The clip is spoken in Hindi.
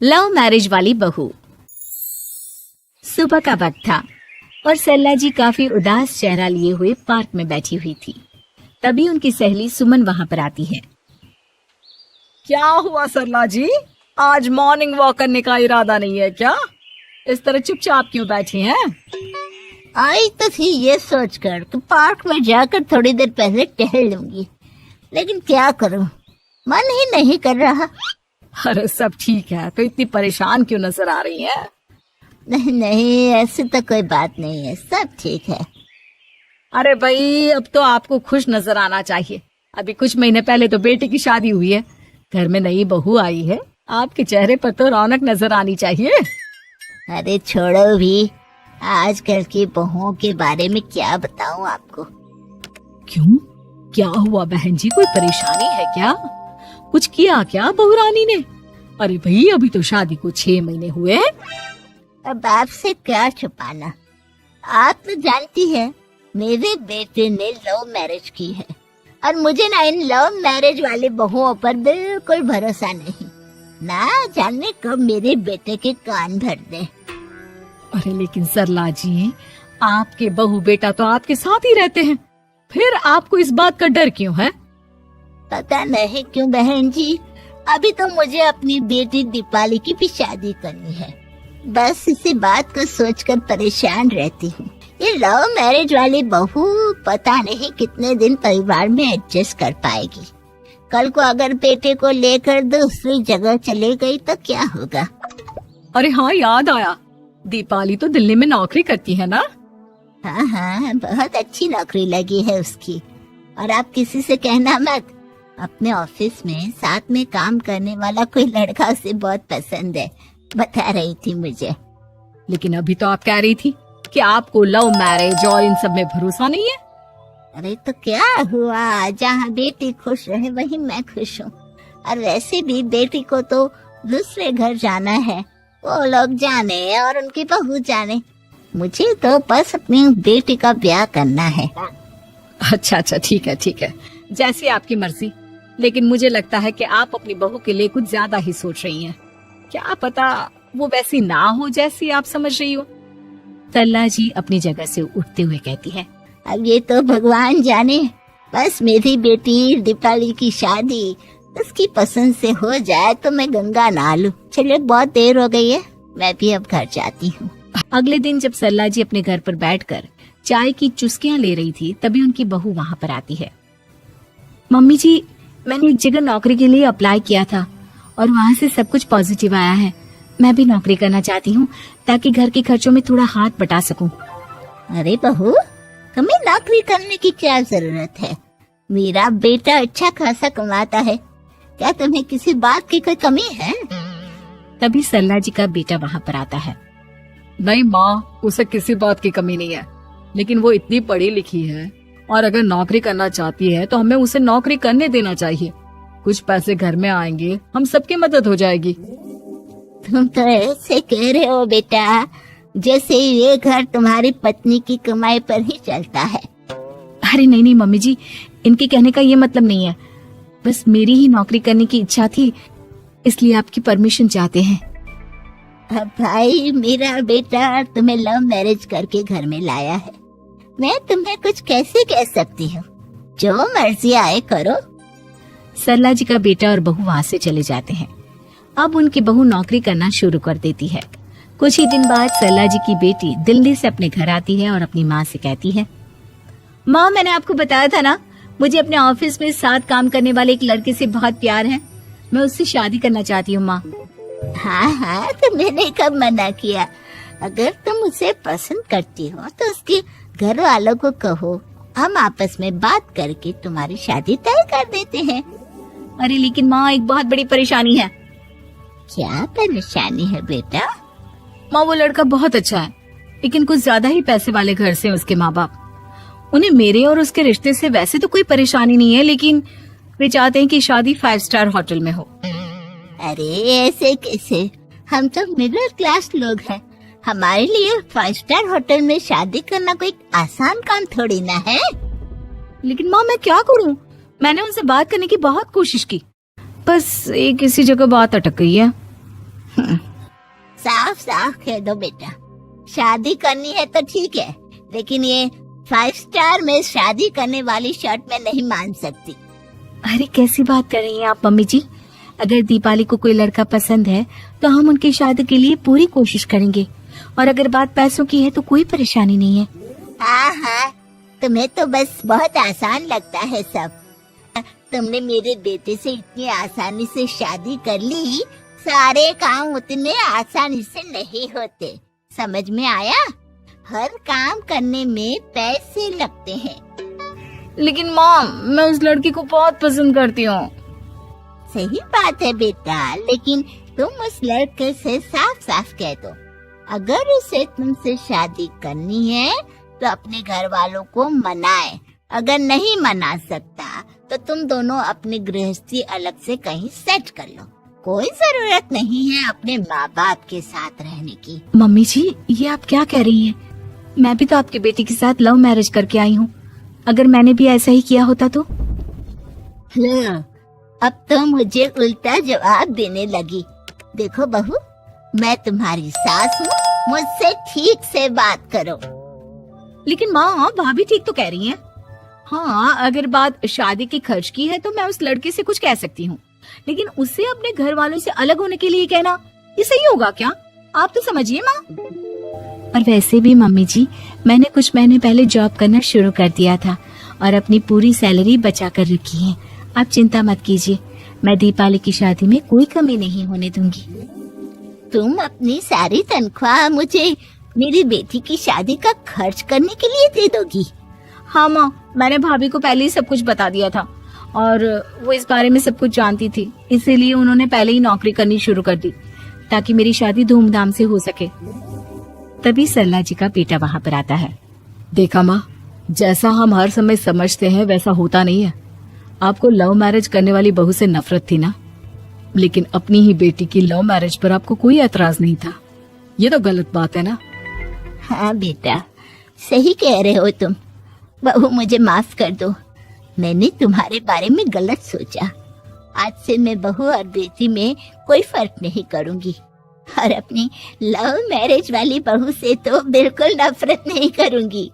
लव मैरिज वाली बहू। सुबह का वक्त था और सरला जी काफी उदास चेहरा लिए हुए पार्क में बैठी हुई थी। तभी उनकी सहेली सुमन वहां पर आती है। क्या हुआ सरला जी, आज मॉर्निंग वॉक करने का इरादा नहीं है क्या? इस तरह चुपचाप क्यों बैठी हैं? आई तो थी ये सोचकर कि पार्क में जाकर थोड़ी देर पहले टहल लूंगी, लेकिन क्या करूं, मन ही नहीं कर रहा। अरे सब ठीक है, तो इतनी परेशान क्यों नजर आ रही है? नहीं नहीं, ऐसी तो कोई बात नहीं है, सब ठीक है। अरे भाई, अब तो आपको खुश नजर आना चाहिए। अभी कुछ महीने पहले तो बेटे की शादी हुई है, घर में नई बहू आई है, आपके चेहरे पर तो रौनक नजर आनी चाहिए। अरे छोड़ो भी, आजकल की बहुओं के बारे में क्या बताऊं आपको। क्यों, क्या हुआ बहन जी, कोई परेशानी है क्या? कुछ किया क्या बहू रानी ने? अरे भाई, अभी तो शादी को 6 महीने हुए हैं। अब आपसे क्या छुपाना, आप तो जानती है मेरे बेटे ने लव मैरिज की है और मुझे ना इन लव मैरिज वाली बहुओं पर बिल्कुल भरोसा नहीं। ना जाने कब मेरे बेटे के कान भर दे। अरे लेकिन सरला जी, आपके बहू बेटा तो आपके साथ ही रहते हैं, फिर आपको इस बात का डर क्यों है? पता नहीं क्यों बहन जी, अभी तो मुझे अपनी बेटी दीपाली की भी शादी करनी है। बस इसी बात को सोचकर परेशान रहती हूँ। ये लव मैरिज वाली बहू पता नहीं कितने दिन परिवार में एडजस्ट कर पाएगी। कल को अगर बेटे को लेकर दूसरी जगह चले गई तो क्या होगा? अरे हाँ, याद आया, दीपाली तो दिल्ली में नौकरी करती है ना? हाँ हाँ, बहुत अच्छी नौकरी लगी है उसकी। और आप किसी से कहना मत, अपने ऑफिस में साथ में काम करने वाला कोई लड़का उसे बहुत पसंद है, बता रही थी मुझे। लेकिन अभी तो आप कह रही थी कि आपको लव मैरिज और इन सब में भरोसा नहीं है। अरे तो क्या हुआ, जहाँ बेटी खुश रहे वहीं मैं खुश हूँ। और वैसे भी बेटी को तो दूसरे घर जाना है, वो लोग जाने और उनकी बहू जाने, मुझे तो बस अपनी बेटी का ब्याह करना है। अच्छा अच्छा, ठीक है ठीक है, जैसी आपकी मर्जी। लेकिन मुझे लगता है कि आप अपनी बहू के लिए कुछ ज्यादा ही सोच रही हैं। क्या पता वो वैसी ना हो जैसी आप समझ रही हो। सरला जी अपनी जगह से उठते हुए कहती है, अब ये तो भगवान जाने, बस मेरी बेटी दीपाली की शादी उसकी पसंद से हो जाए तो मैं गंगा नहा लूं। चलिए बहुत देर हो गई है, मैं भी अब घर जाती हूँ। अगले दिन जब सरला जी अपने घर पर बैठकर चाय की चुस्कियां ले रही थी, तभी उनकी बहू वहां पर आती है। मम्मी जी, मैंने एक जगह नौकरी के लिए अप्लाई किया था और वहाँ से सब कुछ पॉजिटिव आया है। मैं भी नौकरी करना चाहती हूँ ताकि घर के खर्चों में थोड़ा हाथ बटा सकूं। अरे बहू, तुम्हें नौकरी करने की क्या जरूरत है? मेरा बेटा अच्छा खासा कमाता है, क्या तुम्हें किसी बात की कोई कमी है? तभी सरला जी का बेटा वहाँ पर आता है। नहीं माँ, उसे किसी बात की कमी नहीं है, लेकिन वो इतनी पढ़ी लिखी है और अगर नौकरी करना चाहती है तो हमें उसे नौकरी करने देना चाहिए। कुछ पैसे घर में आएंगे, हम सबकी मदद हो जाएगी। तुम तो ऐसे कह रहे हो बेटा जैसे ये घर तुम्हारी पत्नी की कमाई पर ही चलता है। अरे नहीं नहीं मम्मी जी, इनके कहने का ये मतलब नहीं है, बस मेरी ही नौकरी करने की इच्छा थी, इसलिए आपकी परमिशन चाहते हैं। अब भाई, मेरा बेटा तुम्हें लव मैरिज करके घर में लाया है, मैं तुम्हें कुछ कैसे कह सकती हूँ? जो मर्जी आए करो। सरला जी का बेटा और बहू वहाँ से चले जाते हैं। अब उनकी बहू नौकरी करना शुरू कर देती है। कुछ ही दिन बाद सरला जी की बेटी दिल्ली से अपने घर आती है और अपनी माँ से कहती है, माँ, मैंने आपको बताया था ना, मुझे अपने ऑफिस में साथ काम करने वाले एक लड़के से बहुत प्यार है, मैं उससे शादी करना चाहती हूँ। माँ, हाँ हाँ, तो मैंने कब मना किया? अगर तुम उसे पसंद करती हो तो उसके घर वालों को कहो, हम आपस में बात करके तुम्हारी शादी तय कर देते हैं। अरे लेकिन माँ, एक बहुत बड़ी परेशानी है। क्या परेशानी है बेटा? माँ, वो लड़का बहुत अच्छा है, लेकिन कुछ ज्यादा ही पैसे वाले घर से उसके माँ बाप। उन्हें मेरे और उसके रिश्ते से वैसे तो कोई परेशानी नहीं है, लेकिन वे चाहते हैं कि शादी 5 स्टार होटल में हो। अरे ऐसे कैसे, हम तो मिडिल क्लास लोग हैं, हमारे लिए 5 स्टार होटल में शादी करना कोई आसान काम थोड़ी ना है। लेकिन माँ, मैं क्या करूँ? मैंने उनसे बात करने की बहुत कोशिश की, बस एक इसी जगह बात अटक गई है। साफ साफ कह दो बेटा, शादी करनी है तो ठीक है, लेकिन ये 5 स्टार में शादी करने वाली शर्त मैं नहीं मान सकती। अरे कैसी बात कर रही हैं आप मम्मी जी। अगर दीपाली को कोई लड़का पसंद है तो हम उनकी शादी के लिए पूरी कोशिश करेंगे, और अगर बात पैसों की है तो कोई परेशानी नहीं है। हाँ हाँ, तुम्हें तो बस बहुत आसान लगता है सब। तुमने मेरे बेटे से इतनी आसानी से शादी कर ली, सारे काम उतने आसानी से नहीं होते, समझ में आया? हर काम करने में पैसे लगते हैं। लेकिन माँ, मैं उस लड़की को बहुत पसंद करती हूँ। सही बात है बेटा, लेकिन तुम उस लड़के से साफ साफ कह दो, अगर उसे तुमसे शादी करनी है तो अपने घर वालों को मनाए। अगर नहीं मना सकता तो तुम दोनों अपनी गृहस्थी अलग से कहीं सेट कर लो। कोई जरूरत नहीं है अपने माँ बाप के साथ रहने की। मम्मी जी, ये आप क्या कह रही हैं? मैं भी तो आपके बेटे के साथ लव मैरिज करके आई हूँ। अगर मैंने भी ऐसा ही किया होता तो? लो, अब तो मुझे उल्टा जवाब देने लगी। देखो बहू, मैं तुम्हारी सास हूँ, मुझसे ठीक से बात करो। लेकिन माँ, भाभी ठीक तो कह रही हैं। हाँ, अगर बात शादी के खर्च की है तो मैं उस लड़के से कुछ कह सकती हूँ, लेकिन उसे अपने घर वालों से अलग होने के लिए कहना, ये सही होगा क्या? आप तो समझिए माँ। और वैसे भी मम्मी जी, मैंने कुछ महीने पहले जॉब करना शुरू कर दिया था और अपनी पूरी सैलरी बचा कर रखी है। आप चिंता मत कीजिए, मैं दीपाली की शादी में कोई कमी नहीं होने दूंगी। तुम अपनी सारी तनख्वाह मुझे मेरी बेटी की शादी का खर्च करने के लिए दे दोगी? हाँ माँ, मैंने भाभी को पहले ही सब कुछ बता दिया था और वो इस बारे में सब कुछ जानती थी, इसीलिए उन्होंने पहले ही नौकरी करनी शुरू कर दी ताकि मेरी शादी धूमधाम से हो सके। तभी सरला जी का बेटा वहाँ पर आता है। देखा माँ, जैसा हम हर समय समझते हैं वैसा होता नहीं है। आपको लव मैरिज करने वाली बहू से नफरत थी ना, लेकिन अपनी ही बेटी की लव मैरिज पर आपको कोई एतराज नहीं था। ये तो गलत बात है ना। हाँ बेटा, सही कह रहे हो तुम। बहू, मुझे माफ कर दो, मैंने तुम्हारे बारे में गलत सोचा। आज से मैं बहू और बेटी में कोई फर्क नहीं करूंगी, और अपनी लव मैरिज वाली बहू से तो बिल्कुल नफरत नहीं करूंगी।